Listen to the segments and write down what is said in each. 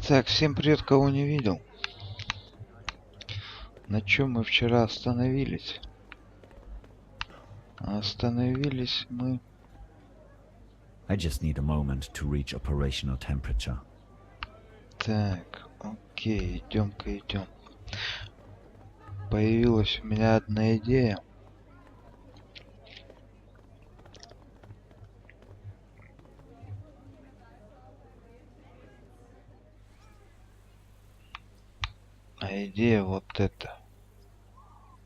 Так, всем привет, кого не видел. На чем мы вчера остановились? Остановились мы... I just need a moment to reach operational temperature. Так, окей, идем-ка идем. Появилась у меня одна идея. А идея вот эта.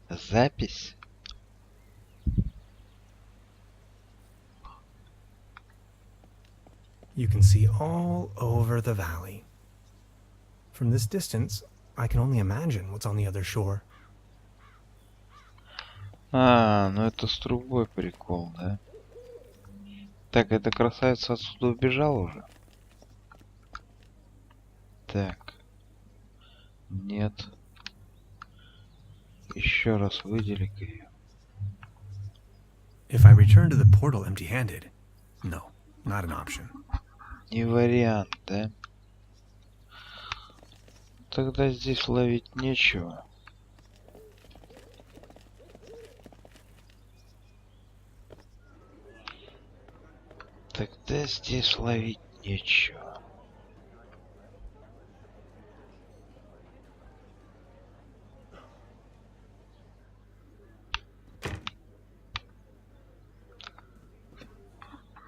Запись. You can see all over the valley. From this distance, I can only imagine what's on the other shore. А, ну это с трубой прикол, да? Так, эта красавица отсюда убежала уже? Так. Нет. Еще раз выдели-ка ее. If I return to the portal empty-handed, no, not an option. Не вариант, да? Тогда здесь ловить нечего. Тогда здесь ловить нечего.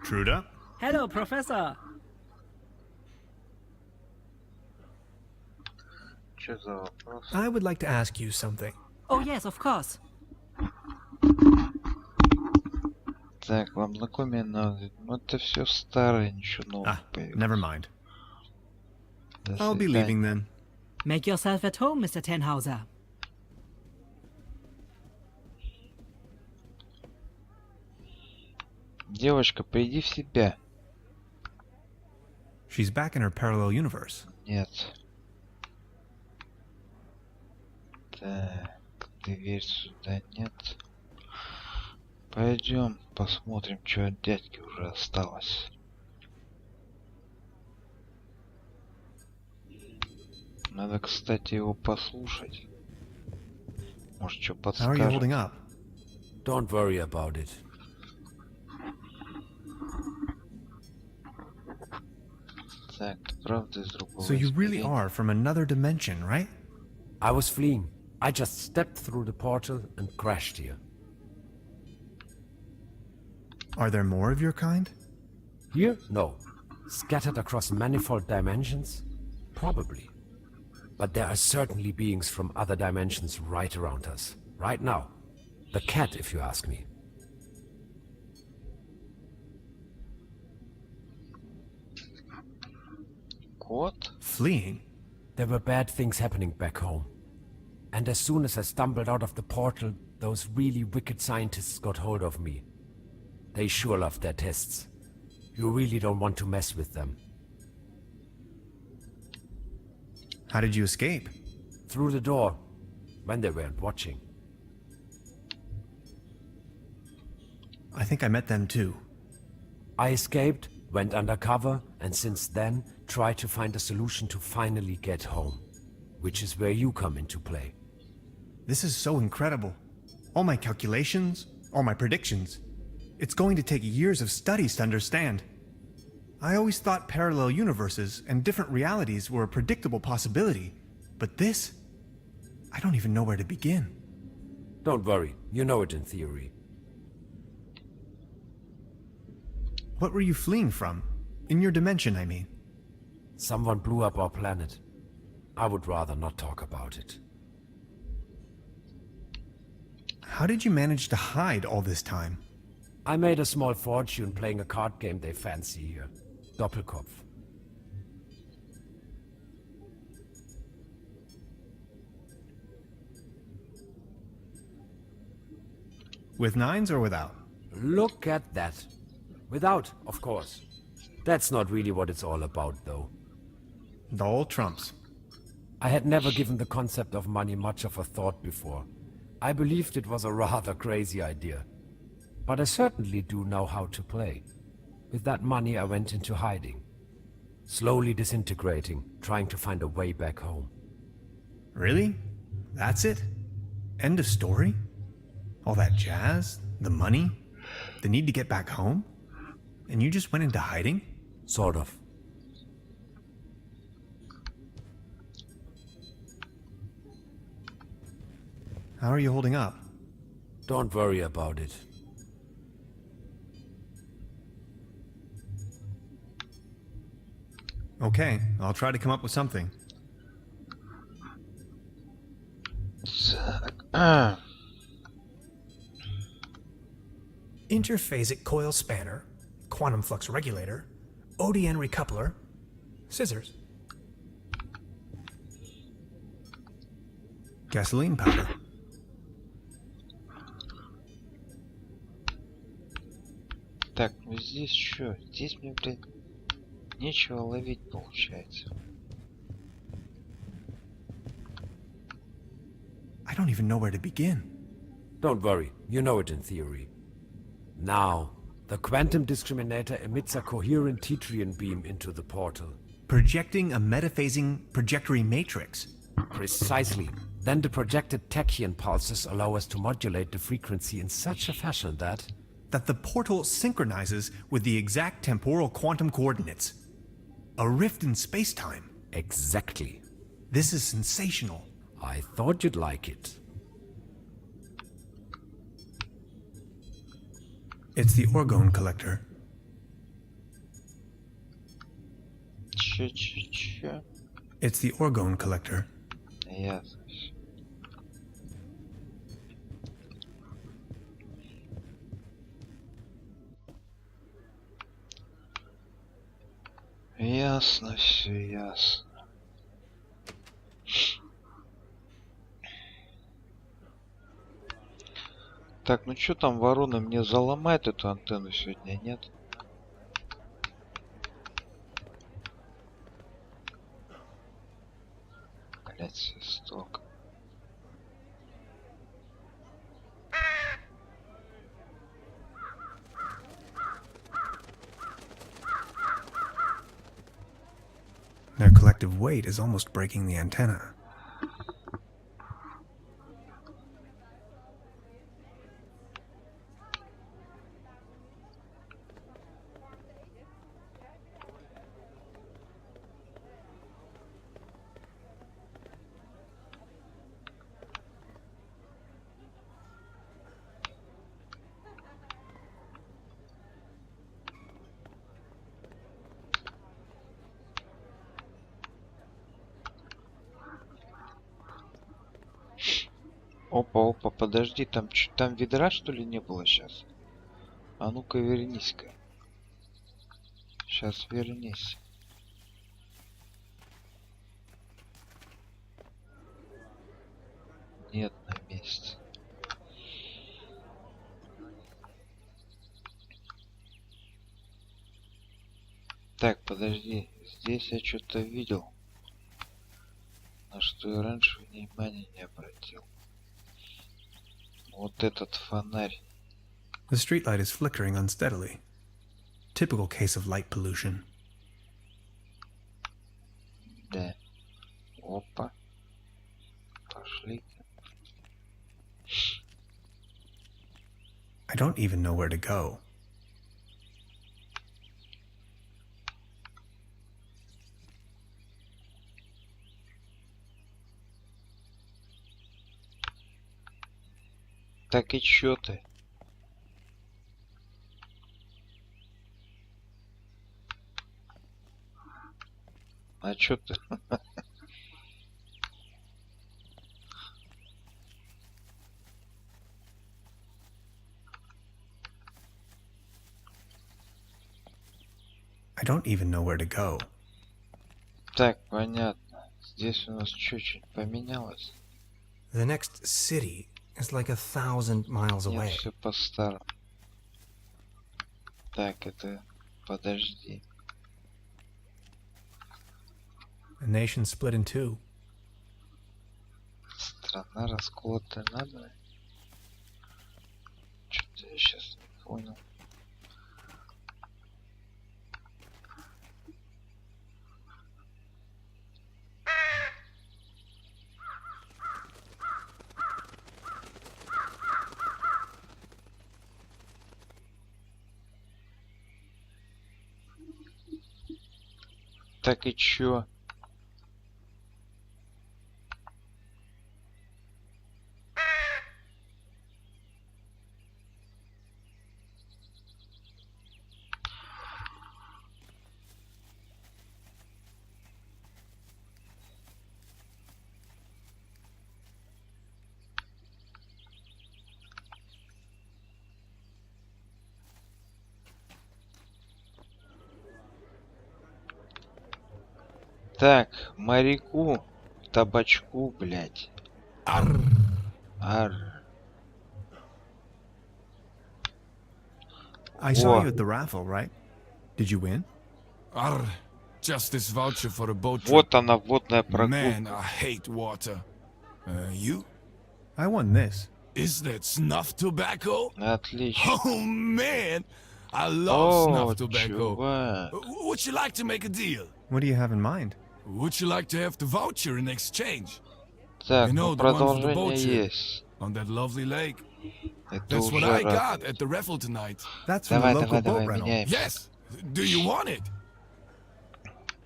Truda? Hello, Professor. Что за вопрос? I would like to ask you something. Oh, yes, of course. Так, вам знакомее надо. Ну это все старое, ничего нового появилось. Never mind. До I'll be свидания. leaving then. Make yourself at home, Mr. Tenhauser. Девочка, приди в себя. She's back in her parallel universe. Нет. Так, дверь сюда нет. Пойдем посмотрим, что от дядьки уже осталось. Надо, кстати, его послушать. Может, что How are you holding подскажет. up? Don't worry about it. Так, правда из другого So you really измерения. are from another dimension, right? I was fleeing. I just stepped through the portal and crashed here. Are there more of your kind? Here? No. Scattered across manifold dimensions? Probably. But there are certainly beings from other dimensions right around us. Right now. The cat, if you ask me. Кот? Fleeing? There were bad things happening back home. And as soon as I stumbled out of the portal, those really wicked scientists got hold of me. They sure love their tests. You really don't want to mess with them. How did you escape? Through the door, when they weren't watching. I think I met them too. I escaped, went undercover, and since then, tried to find a solution to finally get home. Which is where you come into play. This is so incredible. All my calculations, all my predictions. It's going to take years of studies to understand. I always thought parallel universes and different realities were a predictable possibility. But this? I don't even know where to begin. Don't worry, you know it in theory. What were you fleeing from? In your dimension, I mean. Someone blew up our planet. I would rather not talk about it. How did you manage to hide all this time? I made a small fortune playing a card game they fancy here. Doppelkopf. With nines or without? Look at that. Without, of course. That's not really what it's all about, though. The old trumps. I had never given the concept of money much of a thought before. I believed it was a rather crazy idea. But I certainly do know how to play. With that money I went into hiding. Slowly disintegrating, trying to find a way back home. Really? That's it? End of story? All that jazz? The money? The need to get back home? And you just went into hiding? Sort of. How are you holding up? Don't worry about it. Okay, I'll try to come up with something. Так. Interphasic coil spanner, quantum flux regulator, ODN recoupler, scissors. Gasoline powder. Так, ну здесь что? Здесь мне, блин, нечего ловить получается. I don't even know where to begin. Don't worry, you know it in theory. Now, the quantum discriminator emits a coherent Tetrian beam into the portal. Projecting a metaphasing trajectory matrix. Precisely. Then the projected tachyon pulses allow us to modulate the frequency in such a fashion that... That the portal synchronizes with the exact temporal quantum coordinates. A rift in space-time. Exactly. This is sensational. I thought you'd like it. It's the orgone collector. Чё? It's the orgone collector. Ясно. Ясно, все ясно. Так, ну что там, ворона, мне заломает эту антенну сегодня, нет? Блять, свисток. Their collective weight is almost breaking the antenna. Опа, подожди, там ведра что ли не было сейчас? А ну-ка вернись-ка. Сейчас вернись. Нет на месте. Так, подожди. Здесь я что-то видел, на что я раньше внимания не обратил. Вот этот фонарь. The streetlight is flickering unsteadily. Typical case of light pollution. Да. Опа. Пошли. I don't even know where to go. Так и чё ты? А чё ты? I don't even know where to go. Так, понятно. Здесь у нас чуть-чуть поменялось. The next city is like 1,000 miles Нет, away. все по-старому. Так, это... Подожди. A nation split in two. Страна расколотая надо. Что-то я сейчас не понял. Так и чё? Так, моряку, табачку, блядь. Ар. I saw Во. you at the raffle, right? Did you win? Arr, just this voucher for a boat trip. Вот она, водная Man, прогулка. I hate water. You? I won this. Is that snuff tobacco? Отлично. Oh man, I love О, snuff tobacco. чувак. Would you like to make a deal? What do you have in mind? Would you like to have the voucher in exchange? Так, You know, ну the one for the boat продолжение trip. есть. On that lovely lake. Это That's what уже I got радует. at the raffle tonight. That's from Давай, the local давай, boat давай, rental. меняем. Yes. Do you want it?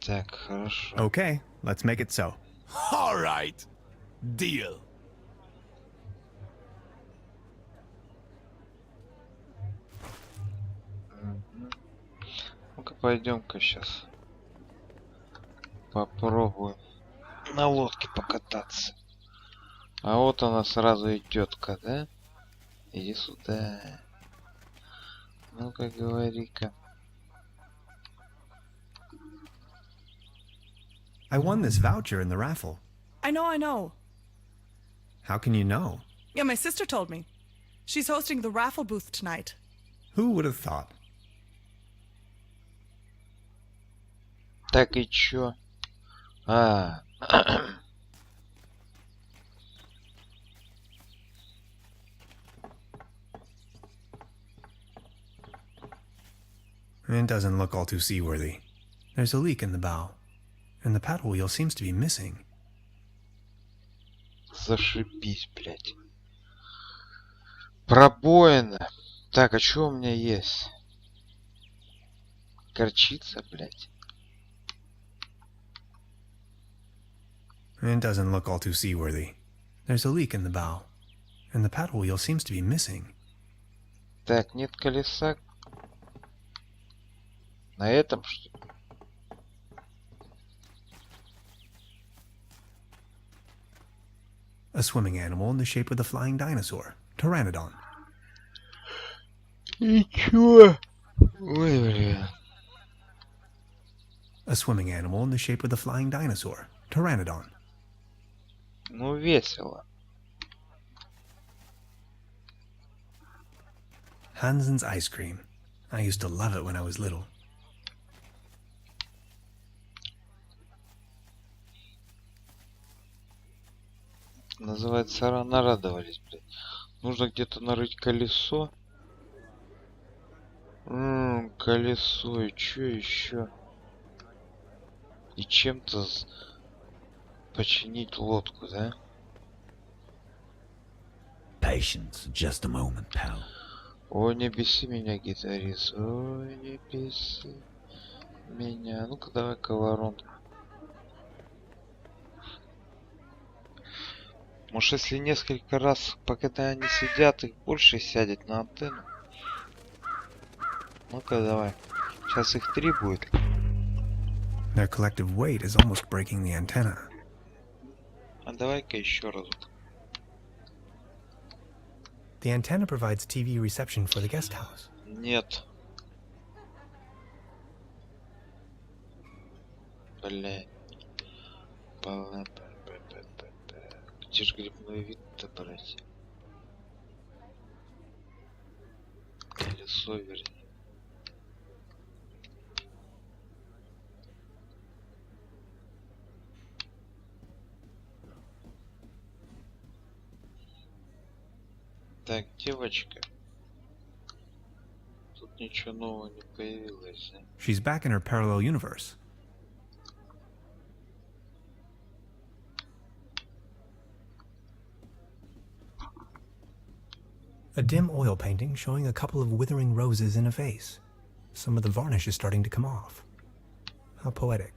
Так, хорошо. Okay, let's make it so. All right. Deal. Ну-ка, пойдем-ка сейчас. Попробуем на лодке покататься. А вот она сразу и тетка, да? Иди сюда. Ну-ка, говори-ка. I won this voucher in the raffle. I know. How can you know? Yeah, my sister told me. She's hosting the raffle booth tonight. Who would have thought? Так и чё? А, It doesn't look all too seaworthy. There's a leak in the bow, and the paddle wheel seems to be missing. зашибись, блядь. Пробоина. Так, а чё у меня есть? Горчица, блядь. It doesn't look all too seaworthy. There's a leak in the bow, and the paddle wheel seems to be missing. Так, нет колеса. На этом, что ли? A swimming animal in the shape of the flying dinosaur, Pteranodon. И чё? Ой, бля. A swimming animal in the shape of the flying dinosaur, Pteranodon. Ну, весело. Hansen's ice cream. I used to love it when I was little. Называется, нарадовались, блядь. Нужно где-то нарыть колесо. Колесо. И чё еще? И чем-то починить лодку, да? Patience, just a moment, pal. Ой, не беси меня, гитарист. Ой, не беси меня. Ну-ка, давай-ка воронку. Может, если несколько раз, пока они сидят, их больше сядет на антенну. Ну-ка, давай. Сейчас их 3 будет. Their collective weight is almost breaking the antenna. А давай-ка еще разок. The antenna provides TV reception for the guest house. Нет. Бля. Где ж грибной вид-то брать? Колесо, вернее. Так, девочка. Тут ничего нового не появилось. Да? She's back in her parallel universe. A dim oil painting showing a couple of withering roses in a vase. Some of the varnish is starting to come off. How poetic.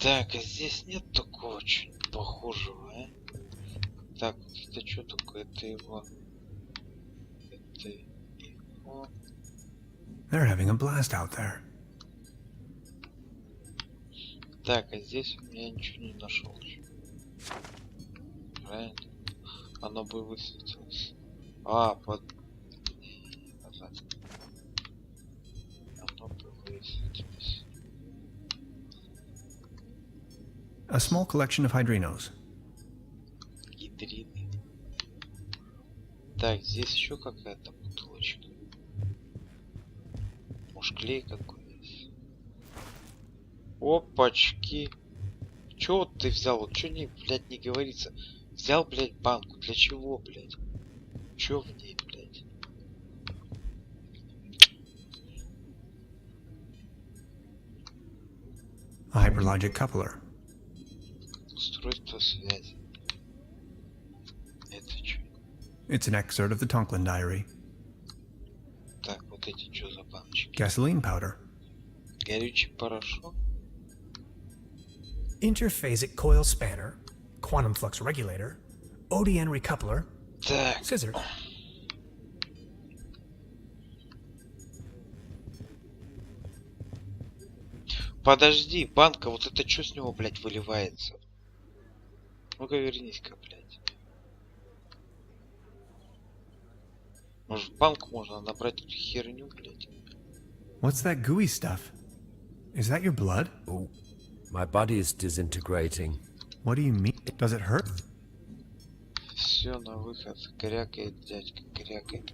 Так, а здесь нет такого чего-то похожего, а? Так, вот это что такое? Это его... Это его... They're having a blast out there. Так, а здесь у меня ничего не нашел еще. Правильно? Оно бы высветилось. А, под... Не, назад. Оно бы высветилось. A small collection of hydrinos. Гидрины. Так, здесь еще какая-то бутылочка. Может, клей какой есть. Опачки. Чё вот ты взял? Вот чё не, блядь, не говорится? Взял, блядь, банку. Для чего, блядь? Чё в ней, блядь? A hyperlogic coupler. Устройство связи. Это чё? It's an excerpt of the Tonklin diary. Так, вот эти чё за баночки? Gasoline powder. Горючий порошок? Interphasic coil spanner, quantum flux regulator, ODN recoupler, Так. scissors. Подожди, банка, вот это чё с него, блядь, выливается? Ну-ка вернись-ка, блядь. Может, в банку можно набрать эту херню, блядь? What's that gooey stuff? Is that your blood? Oh, my body is disintegrating. What do you mean? Does it hurt? Все на выход. Крякает, дядька, крякает.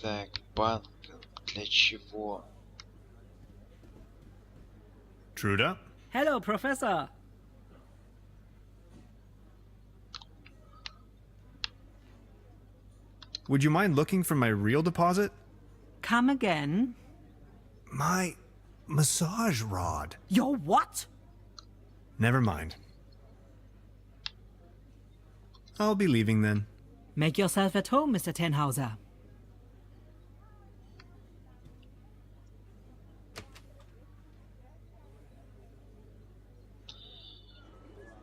Так, банка. Для чего? Truda? Hello, Professor. Would you mind looking for my real deposit? Come again. My massage rod. Your what? Never mind. I'll be leaving then. Make yourself at home, Mr. Tenhauser.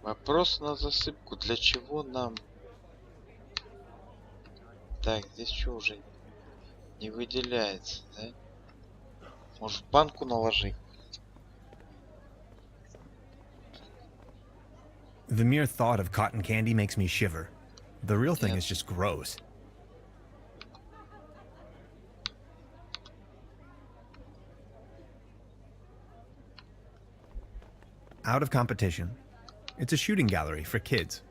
Вопрос на засыпку. Для чего нам... Так, здесь что уже не выделяется, да? Может, банку наложить? The mere thought of cotton candy makes me shiver. The real thing Yeah. is just gross. Out of competition. It's a shooting gallery for kids.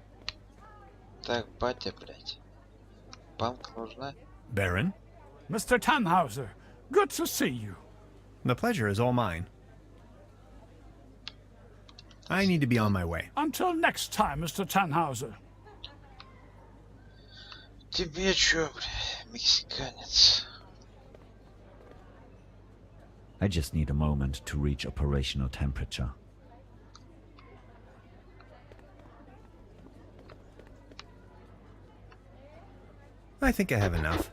Так, батя, блядь. Банка нужна? Baron, Mr. Tannhauser, good to see you. the pleasure is all mine. I need to be on my way. Until next time, Mr. Tannhauser. Тебе чё, бля, мексиканец? I just need a moment to reach operational temperature. I think I have enough.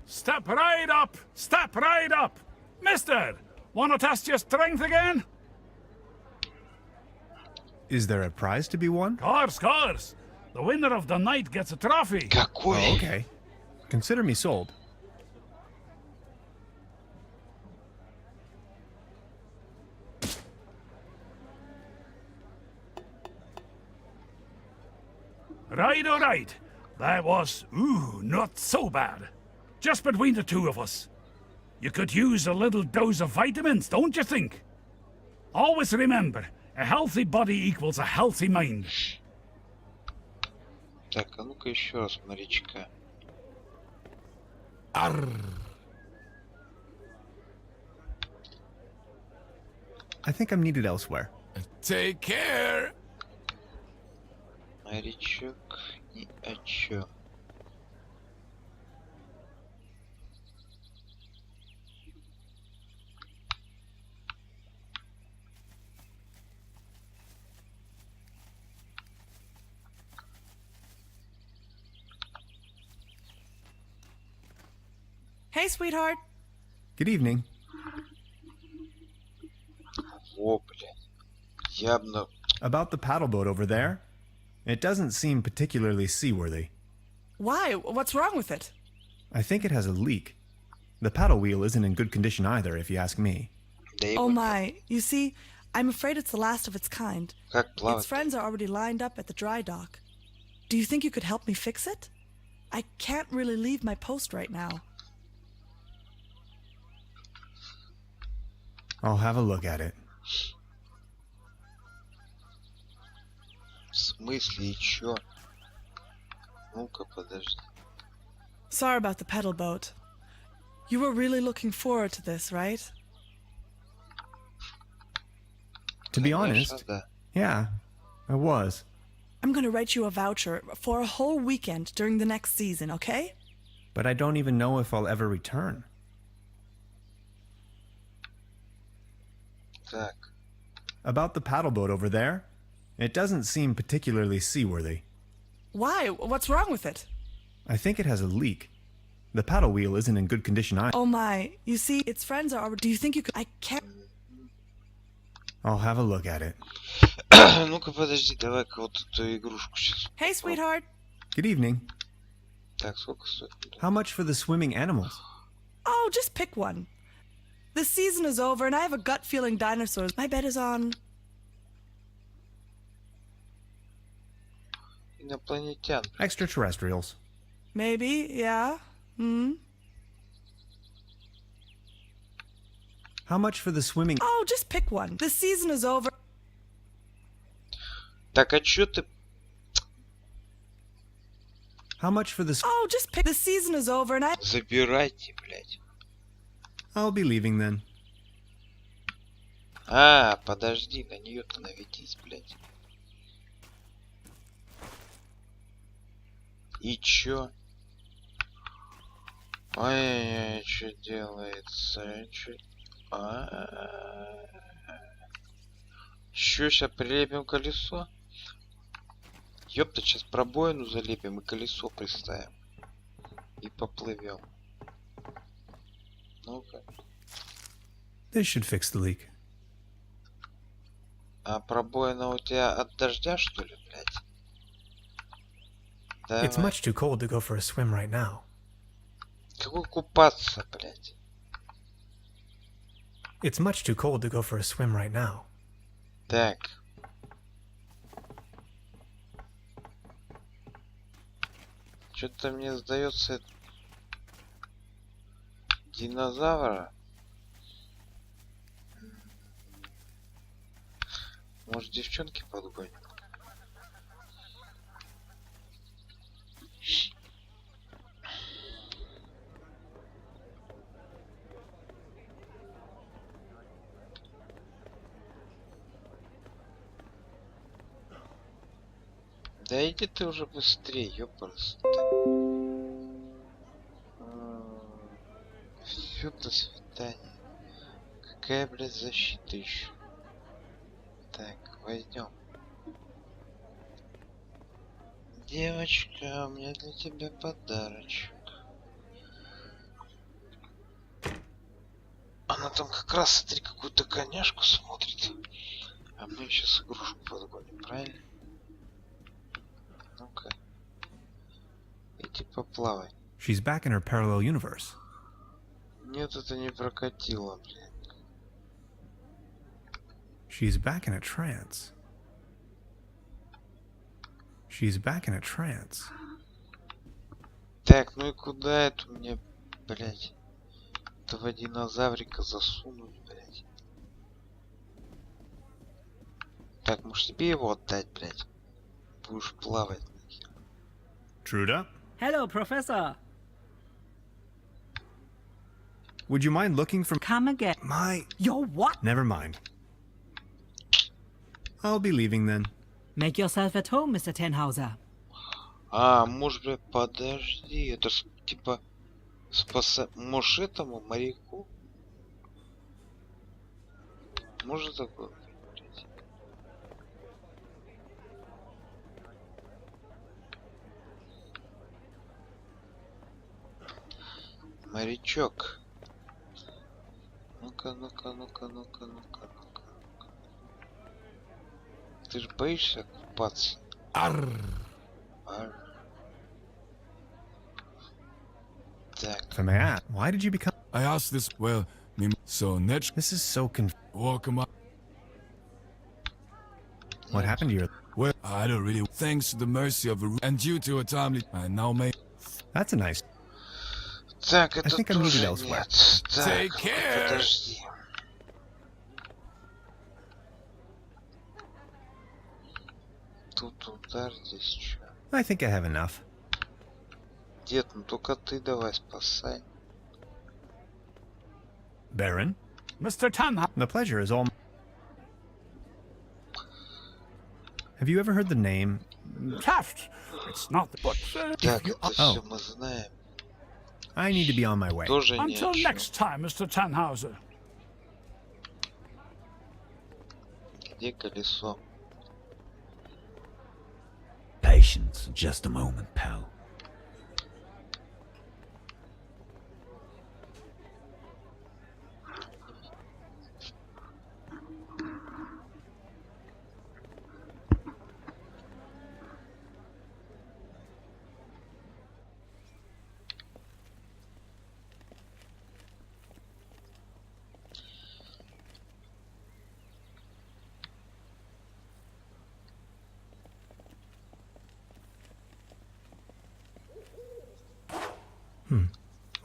Step right up! Step right up! Mister, wanna test your strength again? Is there a prize to be won? Course. The winner of the night gets a trophy. Какой? Oh, okay. Consider me sold. Right. That was, not so bad. Just between the two of us. You could use a little dose of vitamins, don't you think? Always remember, a healthy body equals a healthy mind. Так, а ну-ка еще раз, морячка. I think I'm needed elsewhere. Take care. Морячок ни о чем. Hey, sweetheart. Good evening. Во, блядь. Явно... About the paddle boat over there? It doesn't seem particularly seaworthy. Why? What's wrong with it? I think it has a leak. The paddle wheel isn't in good condition either, if you ask me. Да и Oh вот my. You see, I'm afraid it's the last of its kind. как Its плавать? friends are already lined up at the dry dock. Do you think you could help me fix it? I can't really leave my post right now. I'll have a look at it. В смысле, и чё? Ну-ка, подожди. Sorry about the pedal boat. You were really looking forward to this, right? To be Конечно, honest, да. yeah, I was. I'm gonna write you a voucher for a whole weekend during the next season, okay? But I don't even know if I'll ever return. Так, About the paddle boat over there? It doesn't seem particularly seaworthy. Why? What's wrong with it? I think it has a leak. The paddle wheel isn't in good condition either. Oh my. You see, its friends are already... Do you think you could... I can't... I'll have a look at it. ну-ка, подожди, давай-ка вот эту игрушку сейчас. Hey, sweetheart. Good evening. Так, сколько стоит? How much for the swimming animals? Oh, just pick one. The season is over and I have a gut feeling dinosaurs. My bet is on... Инопланетян. Extraterrestrials. Maybe, yeah. Hmm? How much for the swimming... Oh, just pick one. The season is over. Так, а чё ты... How much for the... Oh, just pick... The season is over and I... Забирайте, блядь. I'll be leaving then. А, подожди, на нее-то наведись, блядь. И чё? Ай-яй-яй, что делается? Чё? Чё, сейчас прилепим колесо? Ёпта, сейчас пробоину залепим и колесо приставим. И поплывем. Ну-ка. This should fix the leak. А пробоина у тебя от дождя, что ли, блядь? Давай. It's much too cold to go for a swim right now. Какой купаться, блядь? It's much too cold to go for a swim right now. Так. Что-то мне сдается динозавра. Может, девчонки подгоним? Да иди ты уже быстрее, ёпарас. Все, до свидания. Какая, блядь, защита еще? Так, возьмем. Девочка, у меня для тебя подарочек. Она там как раз, смотри, какую-то коняшку смотрит. А мы сейчас игрушку подгоним, правильно? Ну-ка. Иди поплавай. She's back in her parallel universe. Нет, это не прокатило, блин. She's back in a trance. She's back in a trance. Так, ну и куда эту мне, блядь, этого динозаврика засунуть, блядь? Так, может тебе его отдать, блядь? Будешь плавать. Truda, Hello, Professor. would you mind looking for Come again. my... Your what? Never mind. I'll be leaving then. Make yourself at home, Mr. Tenhauser. А, может, блядь, подожди, это ж, типа, может, этому моряку? Может такое? Блядь? Морячок. Ну-ка, ну-ка, ну-ка, ну-ка, ну-ка, ну-ка. Ты же боишься купаться? Arr. Ар. Так, If I may ask, why did you become... I asked this, well, so Netch This is so walk him up. What happened to your... Well, I don't really. Thanks to the mercy of a and due to a timely, I now may That's a nice... так, это think I'm needed тоже elsewhere. нет. Так, Take care. подожди. Тут удар, здесь что? I think I have enough. Дед, ну только ты давай спасай. Baron, Mr. Tannhauser. the pleasure is all... Have you ever heard the name... Taft. It's not, but Так, if you, это все мы знаем. I need to be on my way. Тоже не until о чём. next time, Mr. Tannhauser. Где колесо? Patience, just a moment, pal.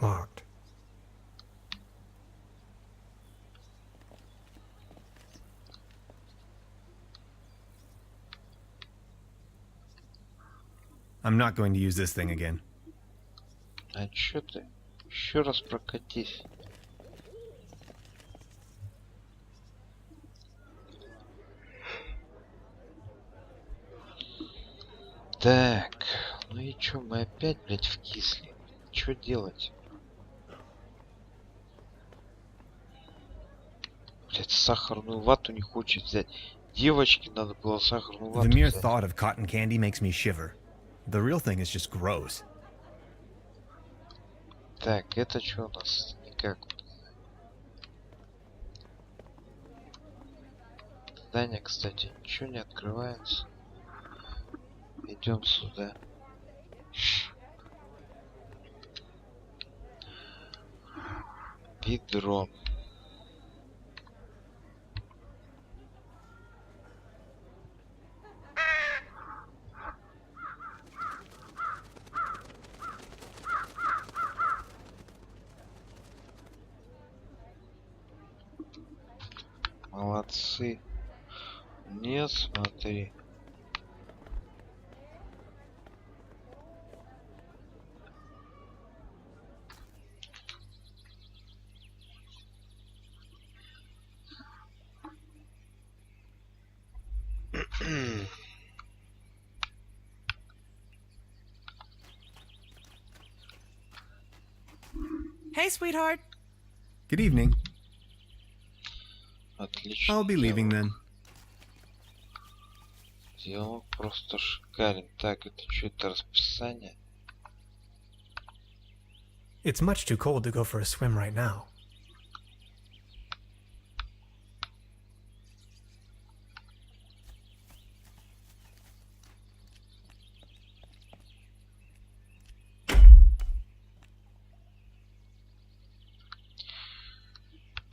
Locked. I'm not going to use this thing again. А чё ты? Еще раз прокатись. Так, ну и чё, мы опять, блядь, вкисли. Чё делать? Блядь, сахарную вату не хочет взять. Девочке надо было сахарную The вату mere взять. thought of cotton candy makes me shiver. The real thing is just gross. Так, это что у нас? Никак. Здание, кстати, ничего не открывается. Идем сюда. Ведро. Молодцы. Нет, смотри. Hey, sweetheart. Good evening. Отлично. I'll be leaving then. Диалог просто шикарен. Так, это что, это расписание? It's much too cold to go for a swim right now.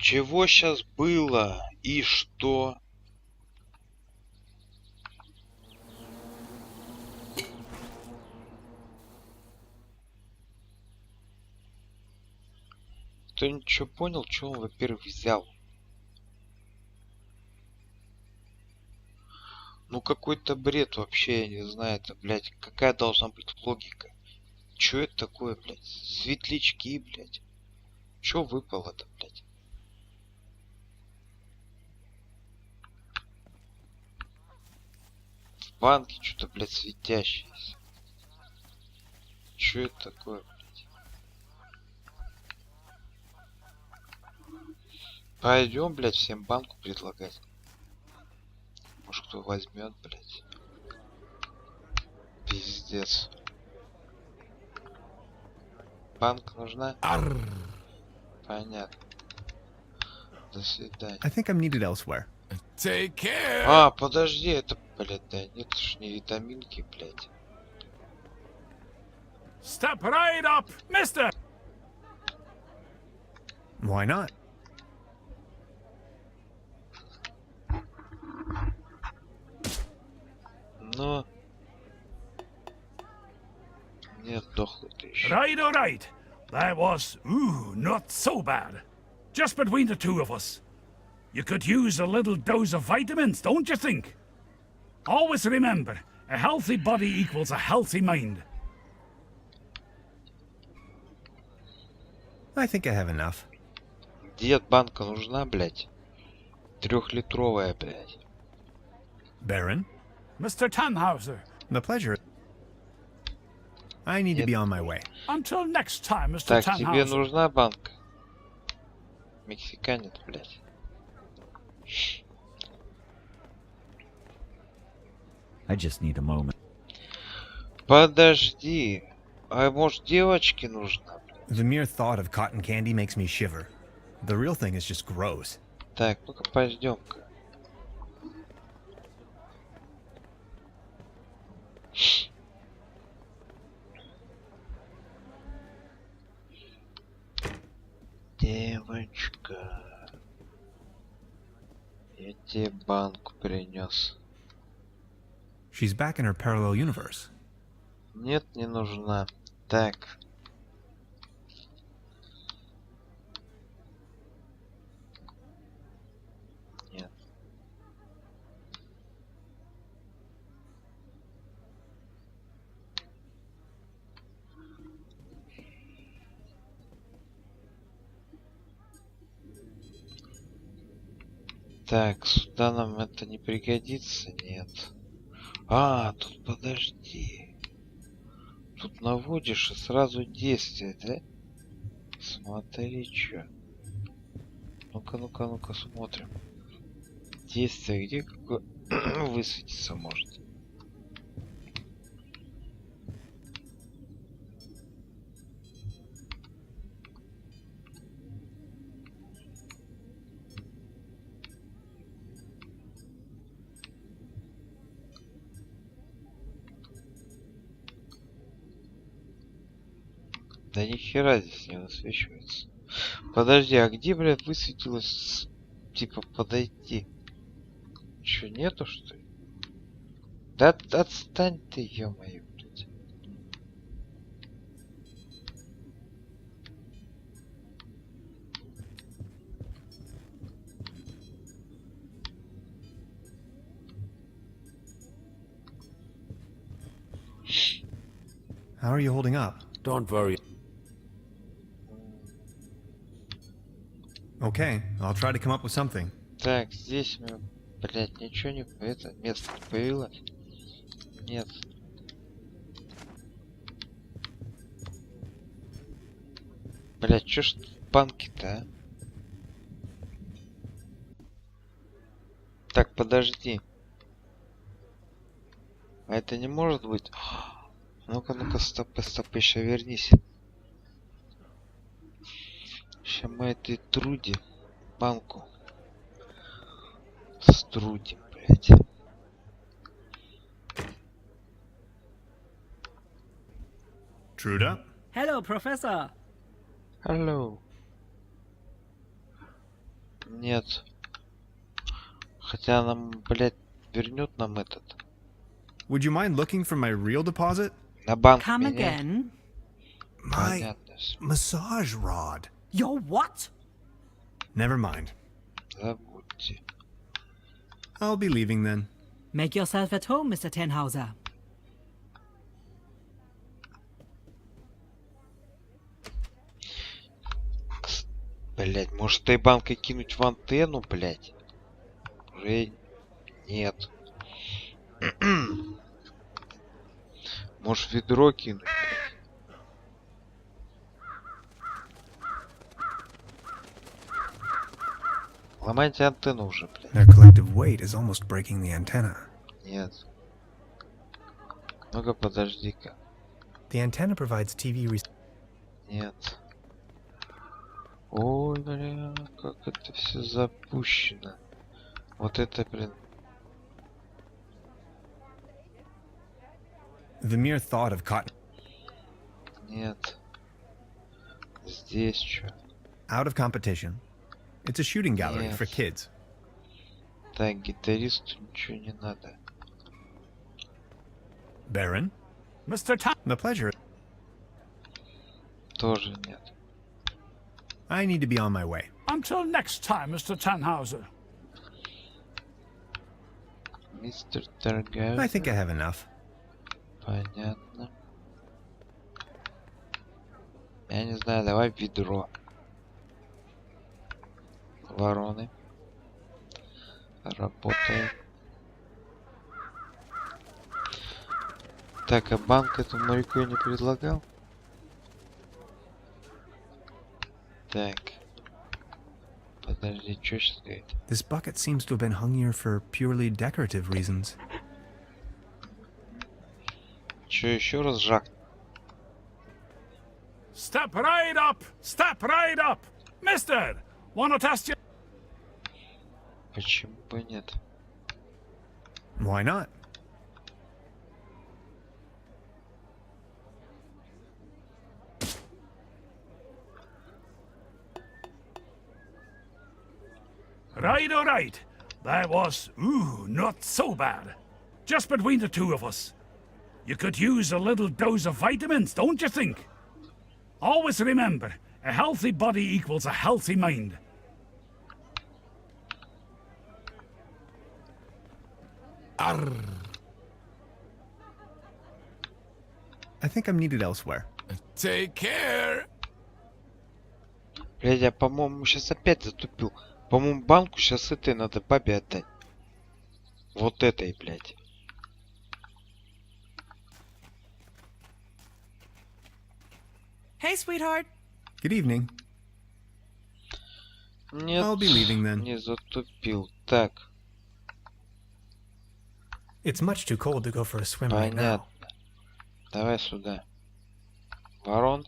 Чего сейчас было и что? Кто ничего понял, что он, во-первых, взял? Ну какой-то бред вообще, я не знаю, это, блядь, какая должна быть логика? Чё это такое, блядь? Светлячки, блядь. Чё выпало-то, блядь? В банке что-то, блядь, светящееся. Чё это такое, блядь? Пойдем, блядь, всем банку предлагать. Может кто возьмет, блядь. Пиздец. Банк нужна? Arr. Понятно. До свидания. I think I'm needed elsewhere. Take care. А, подожди, это, блядь, да нет, это ж не витаминки, блядь. Step right up, mister! Why not? Но... Нет, дохлый ты еще. Right, all right. That was, not so bad. Just between the two of us. You could use a little dose of vitamins, don't you think? Always remember, a healthy body equals a healthy mind. I think I have enough. Дед, банка нужна, блядь? 3-литровая, блядь. Baron, Mr. Tannhauser, the pleasure. I need to be on my way. until next time, Mr. Так, тебе Tannhauser. нужна банка? Мексиканец, блядь. I just need a moment. Подожди. А может девочке нужна, блядь? The mere thought of cotton candy makes me shiver. The real thing is just gross. Так, ну-ка пойдем-ка. Девочка. Я тебе банку принес. She's back in her parallel universe. Нет, не нужна. Так. Нет. Так, сюда нам это не пригодится, нет. А, тут подожди. Тут наводишь и сразу действие, да? Смотри, чё. Ну-ка, ну-ка, ну-ка, смотрим. Действие где какое высветиться может? Да ни хера здесь не высвечивается. Подожди, а где, блядь, высветилось, типа, подойти? Чё, нету, что ли? Да отстань ты, ё-моё, блядь. How are you holding up? Don't worry. Okay, I'll try to come up with something. Так, здесь мы, блядь, ничего не... Это место не появилось? Нет. Блядь, чё ж в банке-то, а? Так, подожди. А это не может быть... Ну-ка, ну-ка, стоп, еще вернись. Сейчас мы этой Труди банку струдим, блядь. Truda? Hello, Professor. Hello. Нет. Хотя нам, блядь, вернет нам этот. Would you mind looking for my real deposit? На банк Come меняй. again. My Понятно. massage rod. Your what? Never mind. Забудьте. I'll be leaving then. Make yourself at home, Mr. Tannhauser. Блядь, может этой банкой кинуть в антенну, блядь? Уже нет. Может ведро кинуть? Ломайте антенну уже, блядь. Their collective weight is almost breaking the antenna. Нет. Ну-ка, подожди-ка. The antenna provides TV. Нет. Ой, бля, как это все запущено. Вот это, блин. The mere thought of cotton Нет. Здесь что? out of competition. It's a shooting gallery Yes. for kids. Так, гитаристу ничего не надо. Baron, Mr. Tan. the pleasure. Тоже нет. I need to be on my way. Until next time, Mr. Tannhauser. Мистер Торгайзер. I think I have enough. Понятно. Я не знаю, давай ведро. Вороны. Работаем. Так, а банк этому моряку я не предлагал? Так. Подожди, что сейчас говорит? This bucket seems to have been hung here for purely decorative reasons. Че еще раз, Жак? Step right up! Step right up! Mister! Wanna test you? Почему бы нет? Why not? Right, all right. That was, not so bad. Just between the two of us. You could use a little dose of vitamins, don't you think? Always remember, a healthy body equals a healthy mind. Arr. I think I'm needed elsewhere. Take care. Блядь, я, по-моему, сейчас опять затупил. По-моему, банку сейчас этой надо бабе отдать. Вот этой, блядь. Hey, sweetheart. Good evening. Нет, I'll be leaving then. не затупил. Так, It's much too cold to go for a swim right now. понятно. Давай сюда. Ворон.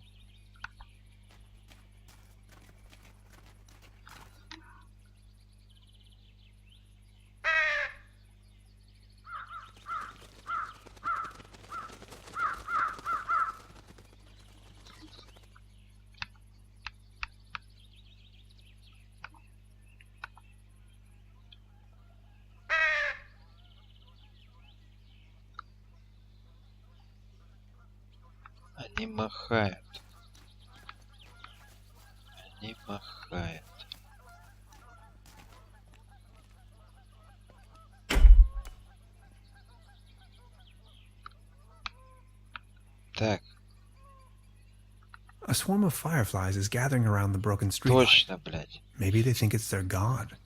Они махают. Они махают. Так, A swarm of fireflies is gathering around the broken streetlight. точно, блядь. Maybe they think it's their god.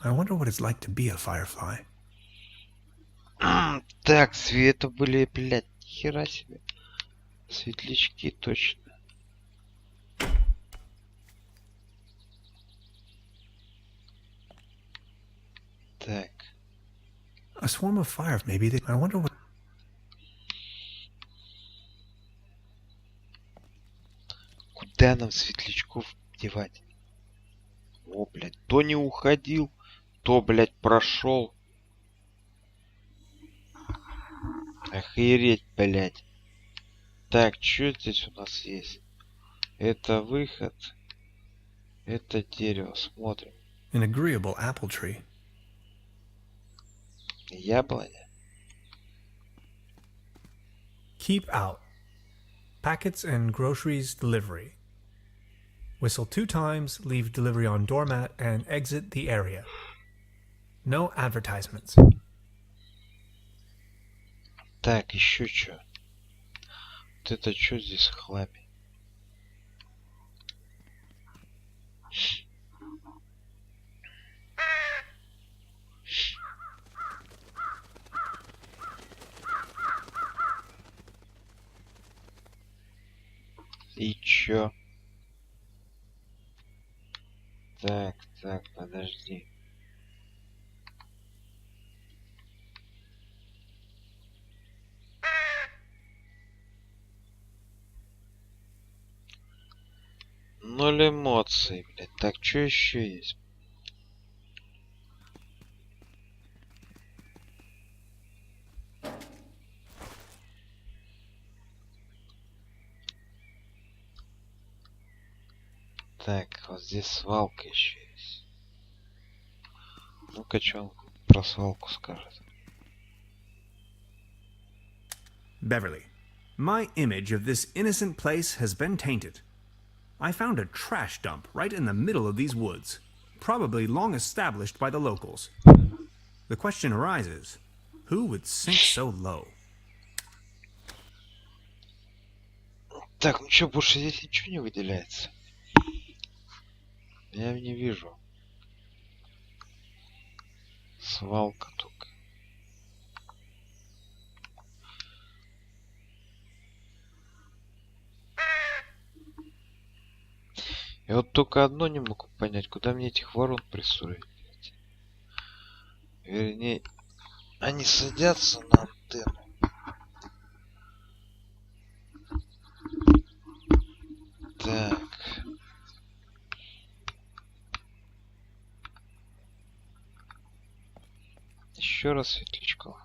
I wonder what it's like to be a firefly. Так, света были, блядь, хера себе. Светлячки, точно. Так, A swarm of fire. Maybe they. I wonder what. куда нам светлячков девать? О, блядь, то не уходил, то, блядь, прошел. Охереть, блядь. Так, что здесь у нас есть? Это выход. Это дерево. Смотрим. An agreeable apple tree. Яблоня. Keep out. Packets and groceries delivery. Whistle 2 times, leave delivery on doormat, and exit the area. No advertisements. Так, еще что? Вот это что здесь в хламе? И чё? Так, так, подожди. Ноль эмоций, блядь. Так, что еще есть? Так, вот здесь свалка еще есть. Ну-ка, что он про свалку скажет? Beverly, my image of this innocent place has been tainted. I found a trash dump right in the middle of these woods, probably long established by the locals. The question arises, who would sink so low? Так, ну что, больше здесь ничего не выделяется? Я не вижу. Свалка только. Я вот только одно не могу понять, куда мне этих ворон пристроить. Вернее, они садятся на антенну. Так. Еще раз светлячков.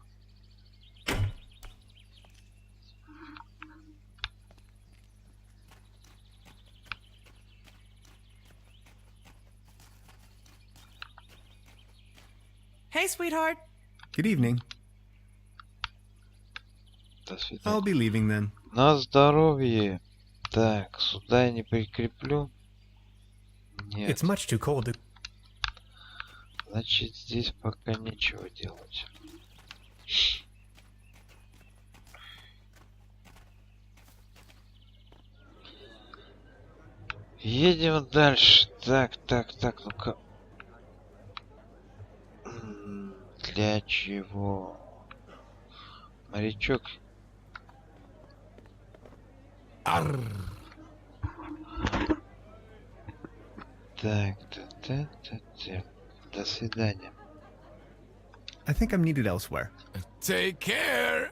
Hey, sweetheart. Good evening. До I'll свидания. be leaving then. На здоровье. Так, сюда я не прикреплю. Нет. It's much too cold to. Значит, здесь пока нечего делать. Едем дальше. Так, ну-ка. Для чего? Морячок. Так. До свидания. I think I'm needed elsewhere. Take care.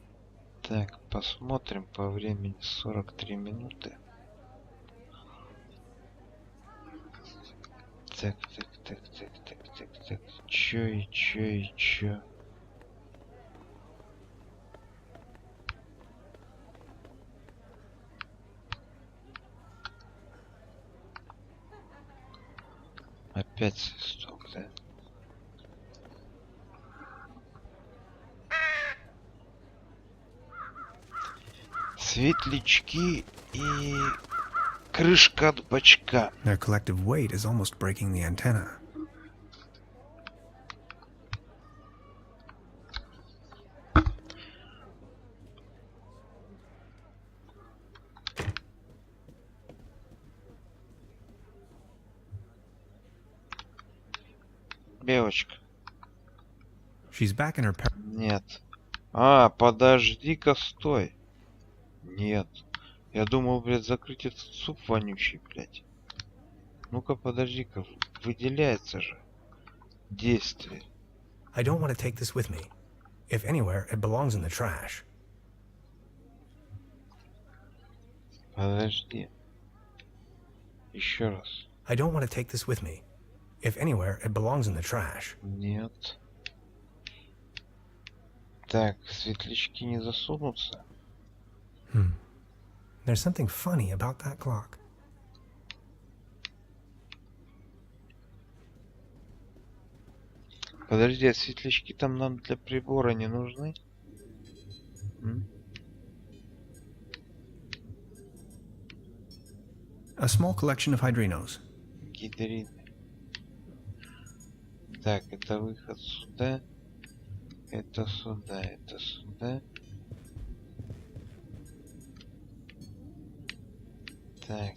Так, посмотрим по времени 43 минуты. Так. Чё? Опять свисток, да? Светлячки и крышка от бачка. Their collective weight is almost breaking the antenna. Белочка. She's back in her Нет. А, подожди-ка, стой. Нет. Я думал, блядь, закрыть этот суп вонючий, блядь. Ну-ка, подожди-ка. Выделяется же. Действие. I don't want to take this with me. If anywhere, it belongs in the trash. Подожди. Еще раз. I don't want to take this with me. If anywhere, it belongs in the trash. Нет. Так, светлячки не засунутся. There's something funny about that clock. Подожди, а светлячки там нам для прибора не нужны? A small collection of hydrinos. Гидрины. Так, это выход сюда. Это сюда. Так.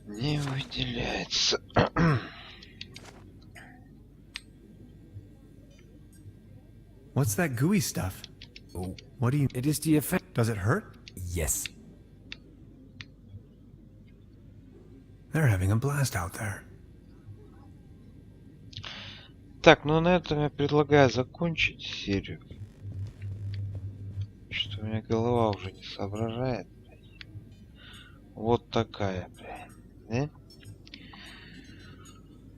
Не выделяется. What's that gooey stuff? Oh, What do you... it is the effect. Does it hurt? Yes. They're having a blast out there. Так, ну на этом я предлагаю закончить серию. Что у меня голова уже не соображает. Вот такая, блядь.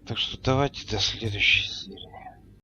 Так что давайте до следующей серии.